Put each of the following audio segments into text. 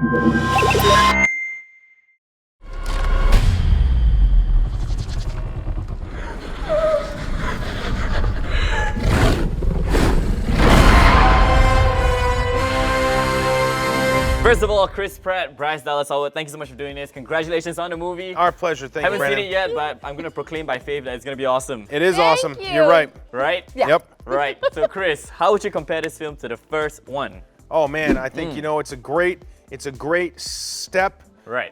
First of all, Chris Pratt, Bryce Dallas Howard, thank you so much for doing this. Congratulations on the movie. Our pleasure. Thank you, Haven't Brandon. seen it yet, but I'm going to proclaim by faith that it's going to be awesome. It is Thank awesome. you. You're right. Right? Yeah. Yep. Right. So, Chris, how would you compare this film to the first one? Oh man, I think you know it's a great step. Right.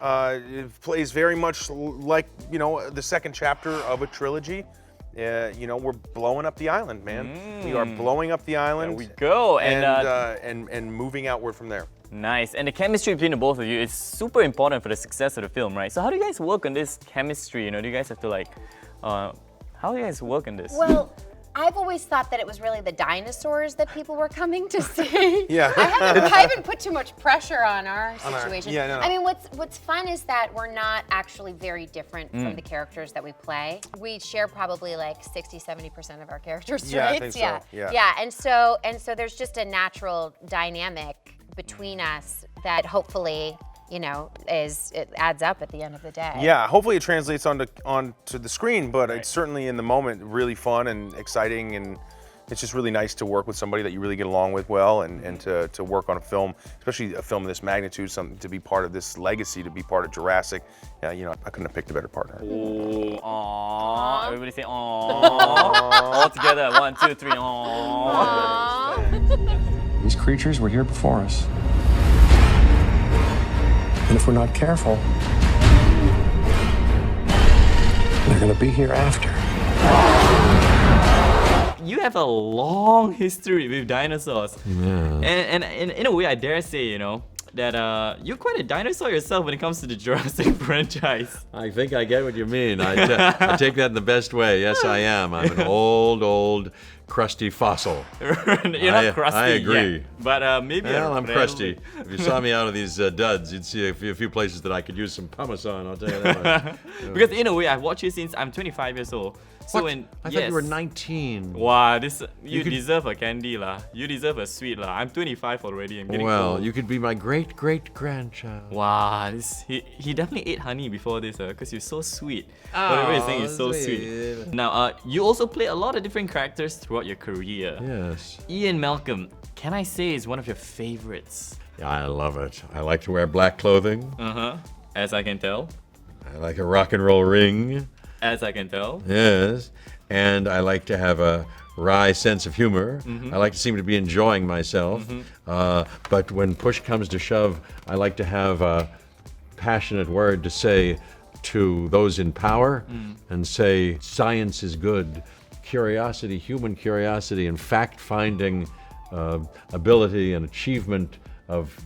It plays very much like the second chapter of a trilogy. We're blowing up the island, man. We are blowing up the island. There we go. And moving outward from there. Nice. And the chemistry between the both of you is super important for the success of the film, right? So how do you guys work on this chemistry? Do you guys have to how do you guys work on this? Well, I've always thought that it was really the dinosaurs that people were coming to see. Yeah. I haven't put too much pressure on our situation. yeah, no. I mean, what's fun is that we're not actually very different from the characters that we play. We share probably like 60-70% of our characters traits. Yeah, I think so. Yeah, and so there's just a natural dynamic between us that hopefully it adds up at the end of the day. Yeah, hopefully it translates onto the screen, but it's certainly in the moment really fun and exciting, and it's just really nice to work with somebody that you really get along with well, and to work on a film, especially a film of this magnitude, something to be part of this legacy, to be part of Jurassic. I couldn't have picked a better partner. Ooh, aww. Everybody say aww. All together. 1, 2, 3. Aww. These creatures were here before us. And if we're not careful, they're gonna be here after. You have a long history with dinosaurs. Yeah. And in a way, I dare say, that you're quite a dinosaur yourself when it comes to the Jurassic franchise. I think I get what you mean. I take that in the best way. Yes, I am. I'm an old, crusty fossil. You're not crusty I agree. yet, but maybe I'm crusty. If you saw me out of these duds, you'd see a few places that I could use some pumice on, I'll tell you that much. Because in a way, I've watched you since I'm 25 years old. So What? I thought you were 19. Wow, you deserve a candy lah. You deserve a sweet lah. I'm 25 already. I'm getting old. You could be my great-great-grandchild. Wow, he definitely ate honey before this, because you're so sweet. Whatever you're saying is so sweet. Now, you also play a lot of different characters throughout your career. Yes. Ian Malcolm, can I say is one of your favorites? Yeah, I love it. I like to wear black clothing. As I can tell. I like a rock and roll ring. As I can tell. Yes. And I like to have a wry sense of humor. I like to seem to be enjoying myself. But when push comes to shove, I like to have a passionate word to say to those in power and say science is good. Curiosity, human curiosity, and fact-finding ability and achievement of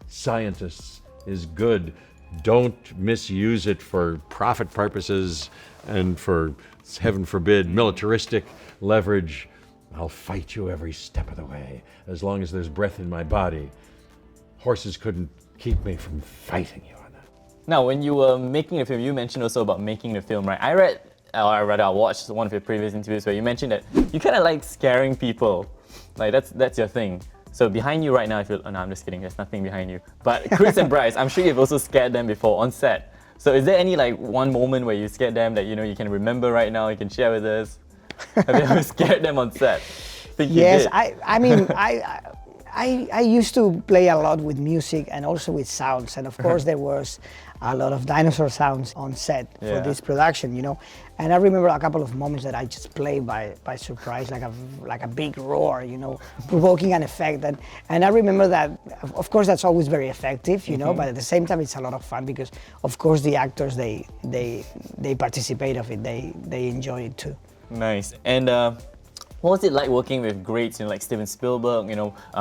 scientists is good. Don't misuse it for profit purposes and for, heaven forbid, militaristic leverage. I'll fight you every step of the way, as long as there's breath in my body. Horses couldn't keep me from fighting you on that. Now, when you were making the film, you mentioned also about making the film, right? I watched one of your previous interviews where you mentioned that you kind of like scaring people. Like that's your thing. So behind you right now, no, I'm just kidding. There's nothing behind you. But Chris and Bryce, I'm sure you've also scared them before on set. So is there any one moment where you scared them that you can remember right now? You can share with us. Have you ever scared them on set? Yes, I mean I used to play a lot with music and also with sounds, and of course there was a lot of dinosaur sounds on set for this production, And I remember a couple of moments that I just played by surprise, like a big roar, provoking an effect. And I remember that, of course, that's always very effective, but at the same time it's a lot of fun because, of course, the actors they participate of it, they enjoy it too. Nice. And what was it like working with greats, like Steven Spielberg,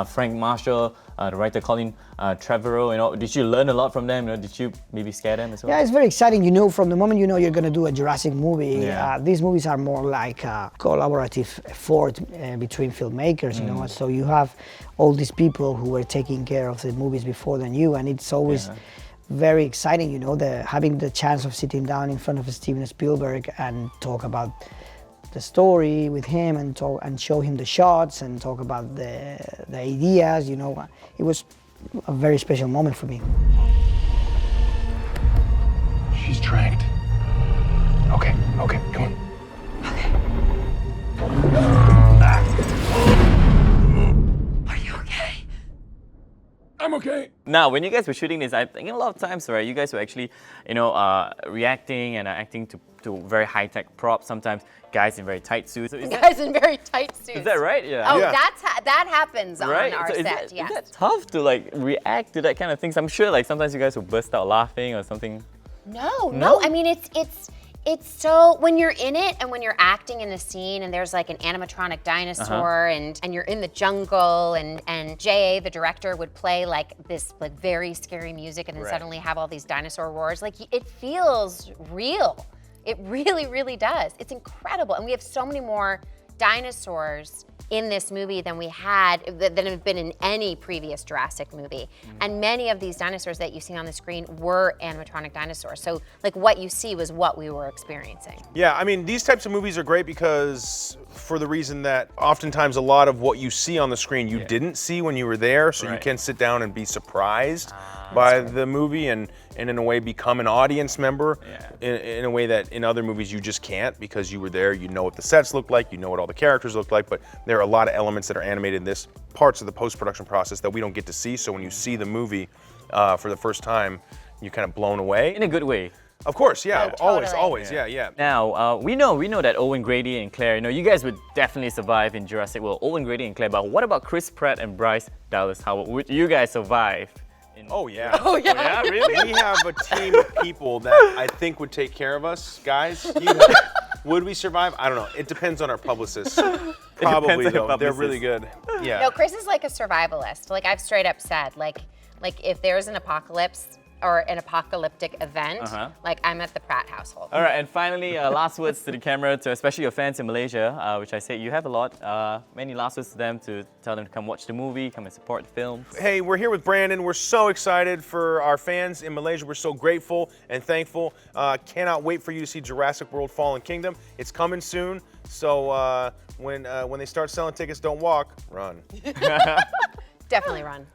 Frank Marshall, the writer Colin Trevorrow? Did you learn a lot from them? Did you maybe scare them as well? Yeah, it's very exciting. From the moment you're going to do a Jurassic movie, these movies are more like a collaborative effort between filmmakers. So you have all these people who were taking care of the movies before than you, and it's always very exciting. Having the chance of sitting down in front of Steven Spielberg and talk about the story with him and show him the shots and talk about the ideas, it was a very special moment for me. She's tranked. Okay, come on. Are you okay? I'm okay. Now, when you guys were shooting this, I think a lot of times, right, you guys were actually, reacting and acting to very high-tech props. Sometimes guys in very tight suits. So is Guys in very tight suits. is that right? Yeah. Oh, Yeah. that happens right. on our So is set. that, Yes. is that tough to like react to that kind of things? I'm sure like sometimes you guys will burst out laughing or something. No. I mean, it's so when you're in it and when you're acting in a scene and there's like an animatronic dinosaur and you're in the jungle and J.A. the director would play like this like very scary music and then Right. suddenly have all these dinosaur roars. Like it feels real. It really, really does. It's incredible. And we have so many more dinosaurs in this movie than we had, than have been in any previous Jurassic movie. And many of these dinosaurs that you see on the screen were animatronic dinosaurs. So like what you see was what we were experiencing. Yeah, I mean, these types of movies are great because for the reason that oftentimes a lot of what you see on the screen you didn't see when you were there, so you Right. can sit down and be surprised by the movie and in a way become an audience member in a way that in other movies you just can't because you were there, you know what the sets look like, you know what all the characters look like, but there are a lot of elements that are animated in this parts of the post-production process that we don't get to see, so when you see the movie for the first time, you're kind of blown away. In a good way. Of course, yeah, totally. always, yeah. Now, we know that Owen Grady and Claire, you guys would definitely survive in Jurassic World. Owen Grady and Claire, but what about Chris Pratt and Bryce Dallas Howard? Would you guys survive? Oh yeah. Oh yeah, really? We have a team of people that I think would take care of us, guys. Would we survive? I don't know. It depends on our publicists. Probably on your though. They're publicists. really good. Yeah. No, Chris is like a survivalist. Like I've straight up said, like if there's an apocalypse or an apocalyptic event, like I'm at the Pratt household. All right, and finally, last words to the camera, to especially your fans in Malaysia, which I say you have a lot. Many last words to them to tell them to come watch the movie, come and support the film. Hey, we're here with Brandon. We're so excited for our fans in Malaysia. We're so grateful and thankful. Cannot wait for you to see Jurassic World Fallen Kingdom. It's coming soon. So when they start selling tickets, don't walk, run. Definitely run.